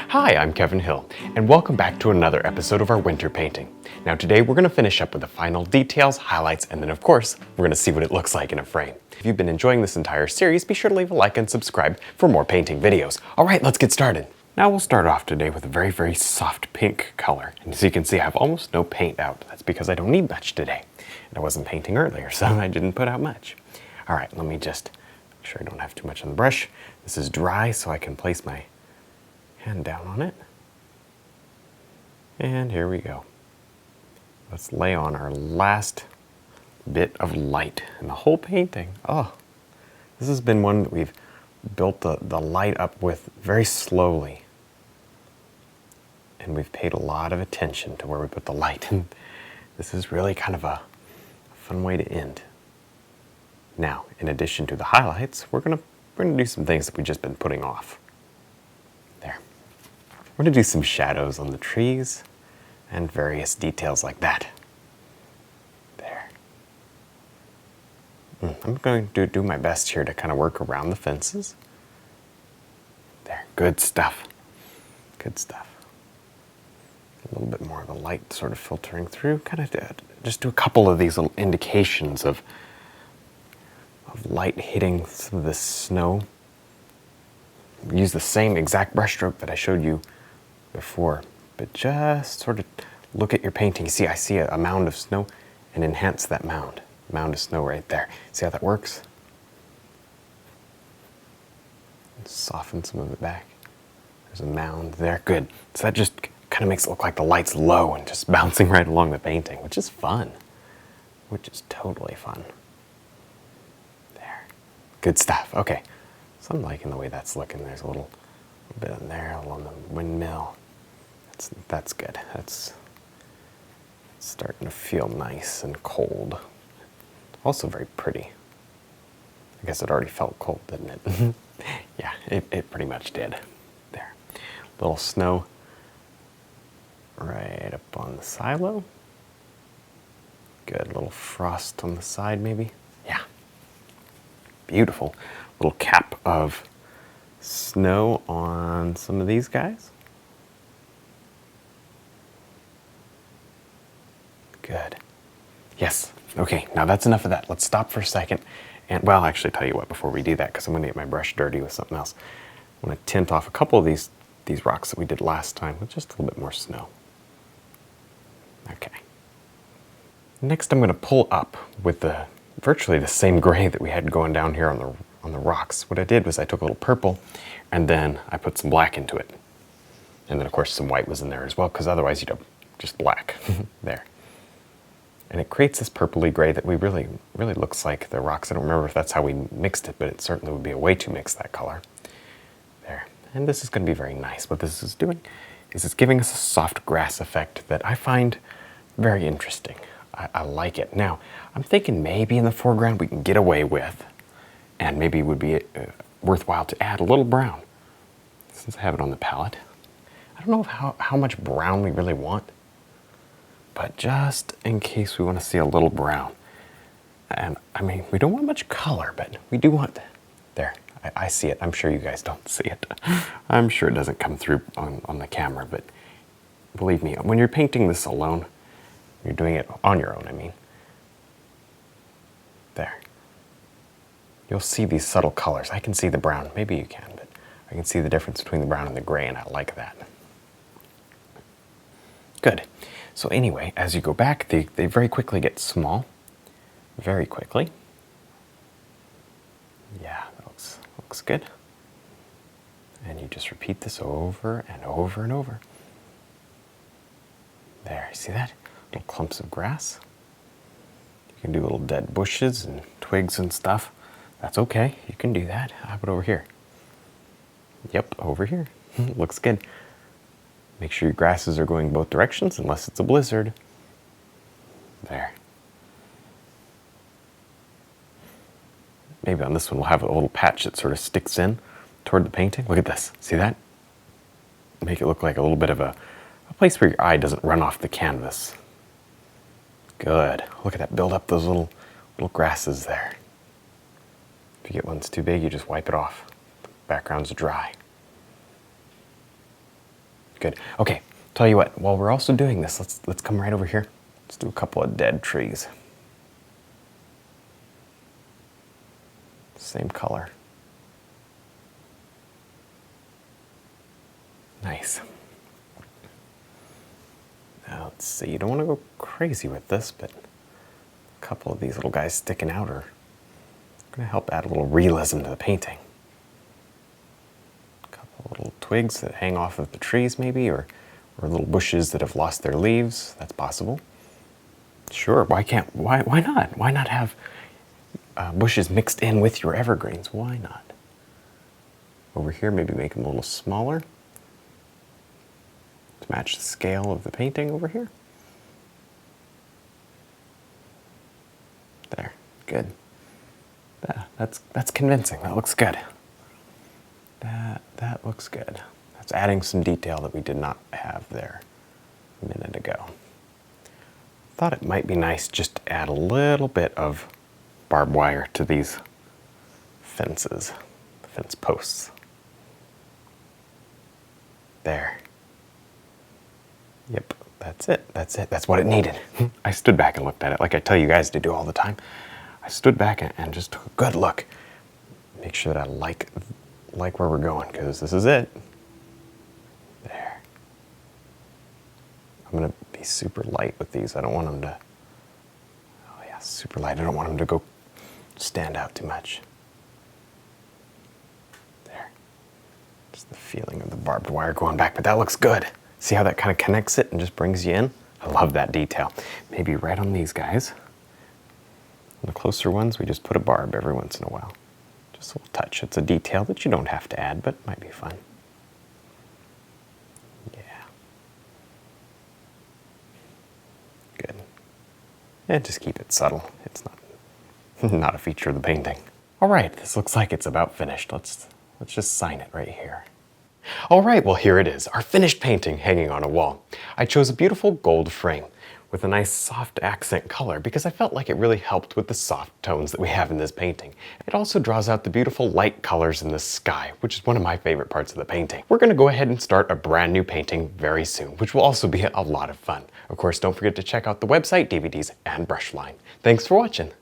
Hi, I'm Kevin Hill, and welcome back to another episode of our winter painting. Now today we're going to finish up with the final details, highlights, and then of course, we're going to see what it looks like in a frame. If you've been enjoying this entire series, be sure to leave a like and subscribe for more painting videos. Alright, let's get started. Now we'll start off today with a very soft pink color. And as you can see, I have almost no paint out. That's because I don't need much today. And I wasn't painting earlier, so I didn't put out much. Alright, let me just make sure I don't have too much on the brush. This is dry, so I can place my hand down on it. And here we go. Let's lay on our last bit of light in the whole painting. Oh, this has been one that we've built the light up with very slowly. And we've paid a lot of attention to where we put the light. And this is really kind of a fun way to end. Now, in addition to the highlights, we're gonna do some things that we've just been putting off. There. We're gonna do some shadows on the trees and various details like that. There. I'm going to do my best here to kind of work around the fences. There, good stuff. Good stuff. A little bit more of the light sort of filtering through. Kind of just do a couple of these little indications of light hitting some of the snow. Use the same exact brushstroke that I showed you before, but just sort of look at your painting. You see, I see a mound of snow and enhance that mound of snow right there. See how that works? Soften some of it back. There's a mound there. Good. So that just kind of makes it look like the light's low and just bouncing right along the painting, which is fun. Which is totally fun. There. Good stuff. Okay. So I'm liking the way that's looking. There's a little bit in there, a little on the windmill. That's good. That's starting to feel nice and cold. Also very pretty. I guess it already felt cold, didn't it? Yeah, it pretty much did. There. Little snow right up on the silo. Good. Little frost on the side, maybe. Yeah. Beautiful. Little cap of snow on some of these guys. Good. Yes. Okay, now that's enough of that. Let's stop for a second. And, well, actually, tell you what, before we do that, because I'm going to get my brush dirty with something else, I want to tint off a couple of these rocks that we did last time with just a little bit more snow. Okay. Next, I'm going to pull up with virtually the same gray that we had going down here on the rocks. What I did was I took a little purple, and then I put some black into it. And then, of course, some white was in there as well, because otherwise you'd have just black there. And it creates this purpley gray that really looks like the rocks. I don't remember if that's how we mixed it, but it certainly would be a way to mix that color. There. And this is going to be very nice. What this is doing is it's giving us a soft grass effect that I find very interesting. I like it. Now, I'm thinking maybe in the foreground we can get away with, and maybe it would be worthwhile to add a little brown, since I have it on the palette. I don't know how much brown we really want, but just in case we want to see a little brown. And I mean, we don't want much color, but we do want, there, I see it. I'm sure you guys don't see it. I'm sure it doesn't come through on the camera, but believe me, when you're painting this alone, you're doing it on your own, I mean. There. You'll see these subtle colors. I can see the brown. Maybe you can, but I can see the difference between the brown and the gray, and I like that. Good. So anyway, as you go back, they very quickly get small. Very quickly. Yeah, that looks good. And you just repeat this over and over and over. There, see that? Little clumps of grass. You can do little dead bushes and twigs and stuff. That's okay, you can do that. How about over here? Yep, over here. Looks good. Make sure your grasses are going both directions unless it's a blizzard. There. Maybe on this one we'll have a little patch that sort of sticks in toward the painting. Look at this. See that? Make it look like a little bit of a place where your eye doesn't run off the canvas. Good. Look at that. Build up those little grasses there. If you get one's too big, you just wipe it off. The background's dry. Good. Okay, tell you what, while we're also doing this, let's come right over here. Let's do a couple of dead trees. Same color. Nice. Now let's see, you don't want to go crazy with this, but a couple of these little guys sticking out are going to help add a little realism to the painting. A couple of little twigs that hang off of the trees maybe, or little bushes that have lost their leaves. That's possible. Sure, why not? Why not have bushes mixed in with your evergreens? Why not? Over here, maybe make them a little smaller to match the scale of the painting over here. There, good. That's convincing. That looks good. That looks good. That's adding some detail that we did not have there a minute ago. Thought it might be nice just to add a little bit of barbed wire to these fences, the fence posts. There. Yep, that's it. That's what it needed. I stood back and looked at it like I tell you guys to do all the time. I stood back and just took a good look. Make sure that I like where we're going, because this is it. There. I'm gonna be super light with these. I don't want them to, oh yeah, super light. I don't want them to go stand out too much. There. Just the feeling of the barbed wire going back, but that looks good. See how that kind of connects it and just brings you in? I love that detail. Maybe right on these guys. On the closer ones, we just put a barb every once in a while. Just a little touch. It's a detail that you don't have to add, but might be fun. Yeah. Good. And just keep it subtle. It's not a feature of the painting. All right, this looks like it's about finished. Let's just sign it right here. All right, well here it is, our finished painting hanging on a wall. I chose a beautiful gold frame with a nice soft accent color because I felt like it really helped with the soft tones that we have in this painting. It also draws out the beautiful light colors in the sky, which is one of my favorite parts of the painting. We're gonna go ahead and start a brand new painting very soon, which will also be a lot of fun. Of course, don't forget to check out the website, DVDs, and brush line. Thanks for watching.